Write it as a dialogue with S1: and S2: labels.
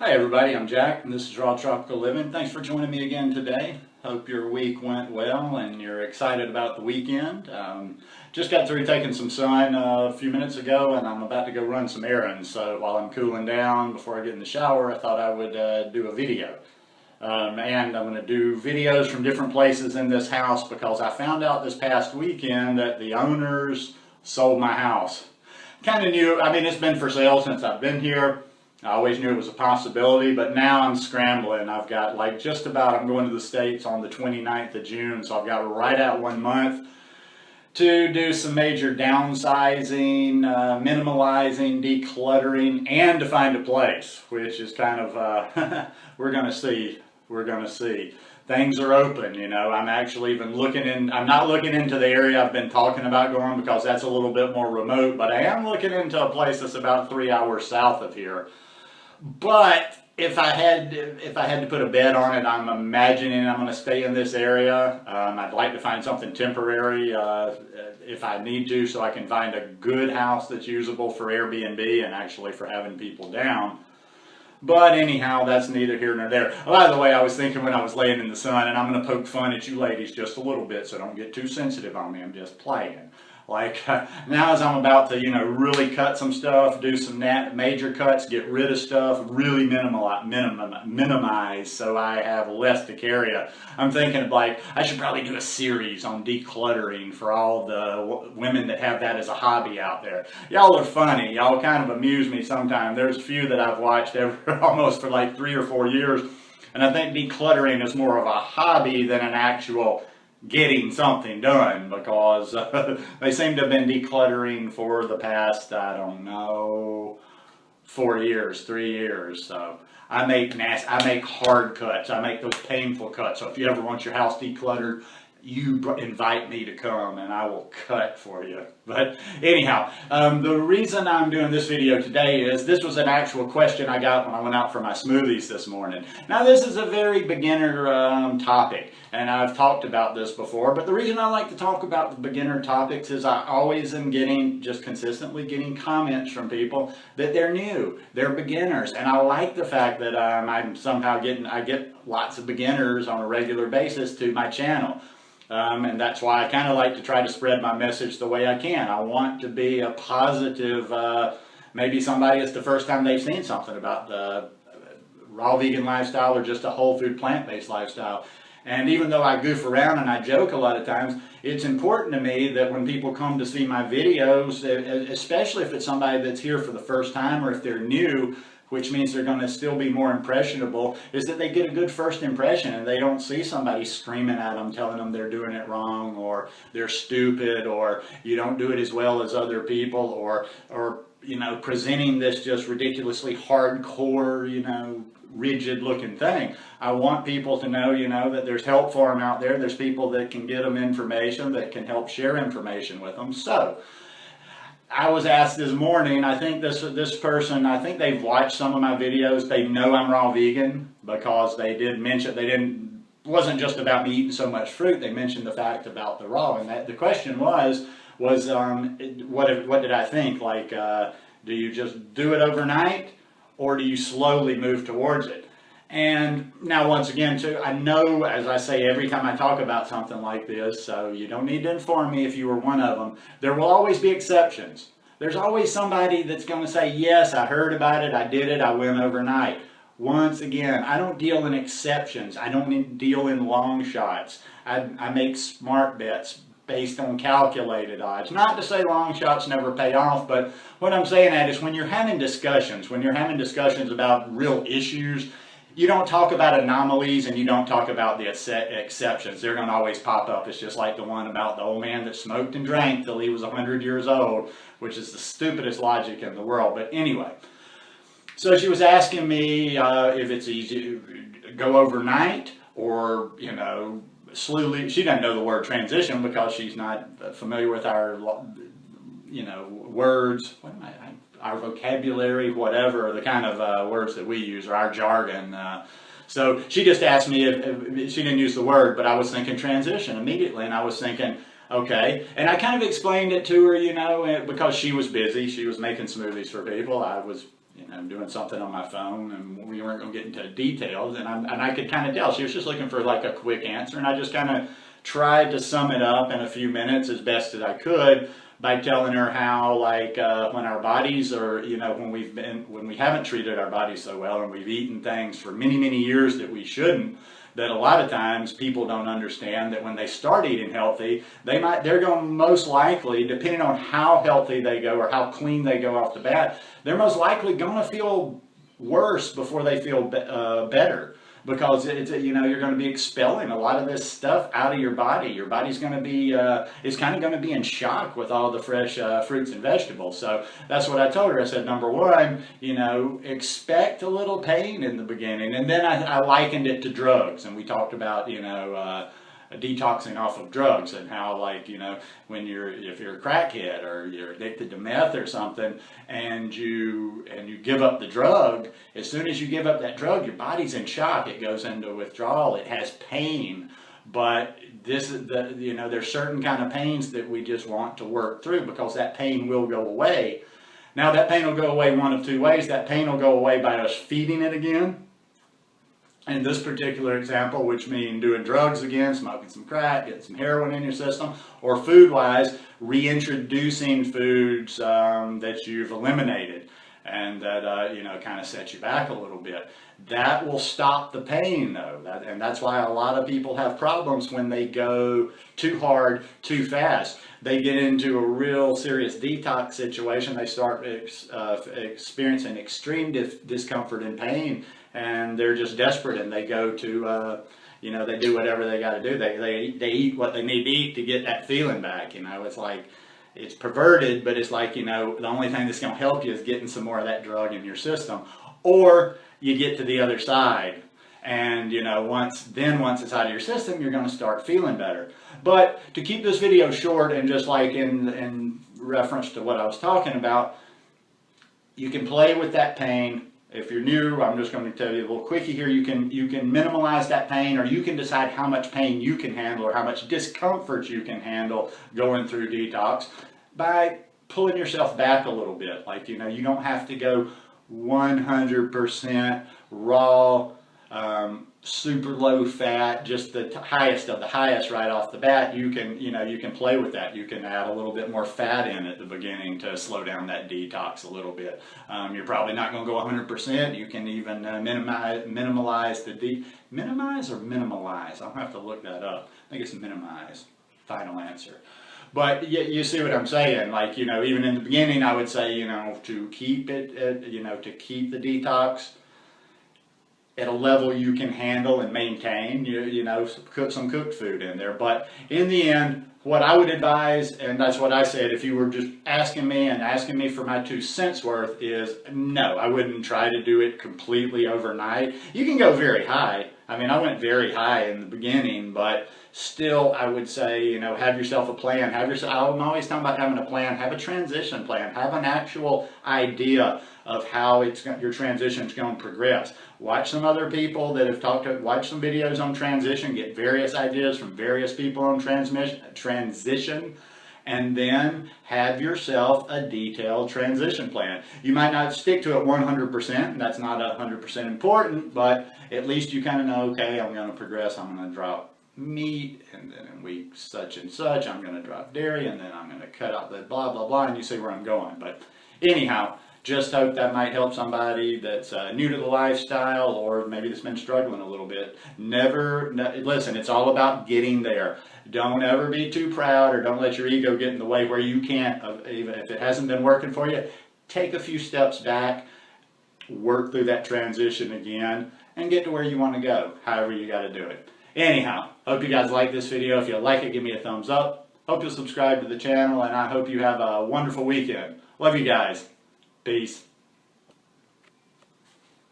S1: Hi everybody, I'm Jack and this is Raw Tropical Living. Thanks for joining me again today. Hope your week went well and you're excited about the weekend. Just got through taking some sun a few minutes ago and I'm about to go run some errands. So while I'm cooling down before I get in the shower, I thought I would do a video. And I'm going to do videos from different places in this house because I found out this past weekend that the owners sold my house. Kind of knew, it's been for sale since I've been here. I always knew it was a possibility, but now I'm scrambling. I've got I'm going to the States on the 29th of June, so I've got right at 1 month to do some major downsizing, minimalizing, decluttering, and to find a place, which is kind of, we're going to see. We're going to see. Things are open, I'm actually even I'm not looking into the area I've been talking about going because that's a little bit more remote, but I am looking into a place that's about 3 hours south of here. But if I had to put a bet on it, I'm imagining I'm going to stay in this area. I'd like to find something temporary if I need to, so I can find a good house that's usable for Airbnb and actually for having people down. But anyhow, that's neither here nor there. Oh, by the way, I was thinking when I was laying in the sun, and I'm going to poke fun at you ladies just a little bit, so don't get too sensitive on me. I'm just playing. Now as I'm about to, really cut some stuff, do some major cuts, get rid of stuff, really minimize so I have less to carry. I'm thinking I should probably do a series on decluttering for all the women that have that as a hobby out there. Y'all are funny. Y'all kind of amuse me sometimes. There's a few that I've watched almost for 3 or 4 years, and I think decluttering is more of a hobby than an actual getting something done because they seem to have been decluttering for the past, 4 years, 3 years. So I make hard cuts. I make those painful cuts. So if you ever want your house decluttered, you invite me to come and I will cut for you. But anyhow, the reason I'm doing this video today is this was an actual question I got when I went out for my smoothies this morning. Now this is a very beginner topic, and I've talked about this before, but the reason I like to talk about the beginner topics is I always am consistently getting comments from people that they're new, they're beginners, and I like the fact that I get lots of beginners on a regular basis to my channel. And that's why I kind of like to try to spread my message the way I can. I want to be a positive, maybe somebody it's the first time they've seen something about the raw vegan lifestyle or just a whole food plant-based lifestyle. And even though I goof around and I joke a lot of times, it's important to me that when people come to see my videos, especially if it's somebody that's here for the first time or if they're new, which means they're going to still be more impressionable, is that they get a good first impression and they don't see somebody screaming at them, telling them they're doing it wrong or they're stupid or you don't do it as well as other people or presenting this just ridiculously hardcore, rigid looking thing. I want people to know, that there's help for them out there. There's people that can get them information, that can help share information with them. So I was asked this morning, I think this person, I think they've watched some of my videos. They know I'm raw vegan because they did mention, wasn't just about me eating so much fruit. They mentioned the fact about the raw, and the question was what did I think? Do you just do it overnight or do you slowly move towards it? And now once again too, I know, as I say every time I talk about something like this, so you don't need to inform me if you were one of them, there will always be exceptions. There's always somebody that's going to say, yes, I heard about it, I did it, I went overnight. Once again, I don't deal in exceptions. I don't deal in long shots. I make smart bets based on calculated odds. Not to say long shots never pay off, but what I'm saying at is when you're having discussions about real issues, you don't talk about anomalies and you don't talk about the exceptions. They're going to always pop up. It's just like the one about the old man that smoked and drank till he was 100 years old, which is the stupidest logic in the world. But anyway, so she was asking me if it's easy to go overnight or, slowly. She doesn't know the word transition because she's not familiar with our, words. Our vocabulary, whatever, the kind of words that we use, or our jargon. So she just asked me if she didn't use the word, but I was thinking transition immediately, and I was thinking, okay. And I kind of explained it to her, because she was busy. She was making smoothies for people. I was doing something on my phone, and we weren't going to get into details, and I could kind of tell she was just looking for like a quick answer, and I just kind of tried to sum it up in a few minutes as best as I could by telling her how, like, when our bodies are, when we haven't treated our bodies so well, and we've eaten things for many, many years that we shouldn't, that a lot of times people don't understand that when they start eating healthy, they're going to most likely, depending on how healthy they go or how clean they go off the bat, they're most likely going to feel worse before they feel better. Because you're going to be expelling a lot of this stuff out of your body. Your body's going to be, it's kind of going to be in shock with all the fresh fruits and vegetables. So that's what I told her. I said, number one, expect a little pain in the beginning. And then I likened it to drugs. And we talked about, detoxing off of drugs, and how, like, if you're a crackhead or you're addicted to meth or something, and you give up the drug, as soon as you give up that drug, your body's in shock. It goes into withdrawal. It has pain. But this is there's certain kind of pains that we just want to work through, because that pain will go away. Now, that pain will go away one of two ways. That pain will go away by us feeding it again. In this particular example, which means doing drugs again, smoking some crack, getting some heroin in your system, or food-wise, reintroducing foods that you've eliminated and that kind of set you back a little bit. That will stop the pain, though, and that's why a lot of people have problems when they go too hard, too fast. They get into a real serious detox situation. They start experiencing extreme discomfort and pain, and they're just desperate, and they go to, they do whatever they got to do. They eat what they need to eat to get that feeling back. It's like, it's perverted, but it's like, the only thing that's going to help you is getting some more of that drug in your system. Or you get to the other side, and once it's out of your system, you're going to start feeling better. But to keep this video short, and just like in reference to what I was talking about, you can play with that pain. If you're new, I'm just going to tell you a little quickie here. You can minimize that pain, or you can decide how much pain you can handle, or how much discomfort you can handle going through detox by pulling yourself back a little bit. Like, you don't have to go 100% raw, super low fat, just the highest of the highest right off the bat. You can play with that. You can add a little bit more fat in at the beginning to slow down that detox a little bit. You're probably not going to go 100%. You can even minimize or minimalize. I'll have to look that up. I think it's minimize. Final answer. But you see what I'm saying? Like, even in the beginning, I would say, to keep it, to keep the detox at a level you can handle and maintain, put some cooked food in there. But in the end, what I would advise, and that's what I said, if you were just asking me for my 2 cents worth, is no, I wouldn't try to do it completely overnight. You can go very high. I mean, I went very high in the beginning, but still, I would say, have yourself a plan. I'm always talking about having a plan. Have a transition plan. Have an actual idea of how your transition is going to progress. Watch some other people that have watch some videos on transition, get various ideas from various people on transition, and then have yourself a detailed transition plan. You might not stick to it 100%, and that's not 100% important, but at least you kind of know, okay, I'm going to progress, I'm going to drop meat, and then in week such and such, I'm going to drop dairy, and then I'm going to cut out the blah, blah, blah, and you see where I'm going. But anyhow, just hope that might help somebody that's new to the lifestyle, or maybe that's been struggling a little bit. Listen, it's all about getting there. Don't ever be too proud, or don't let your ego get in the way where you can't, even if it hasn't been working for you, take a few steps back, work through that transition again, and get to where you want to go, however you got to do it. Anyhow, hope you guys like this video. If you like it, give me a thumbs up. Hope you'll subscribe to the channel, and I hope you have a wonderful weekend. Love you guys. Peace.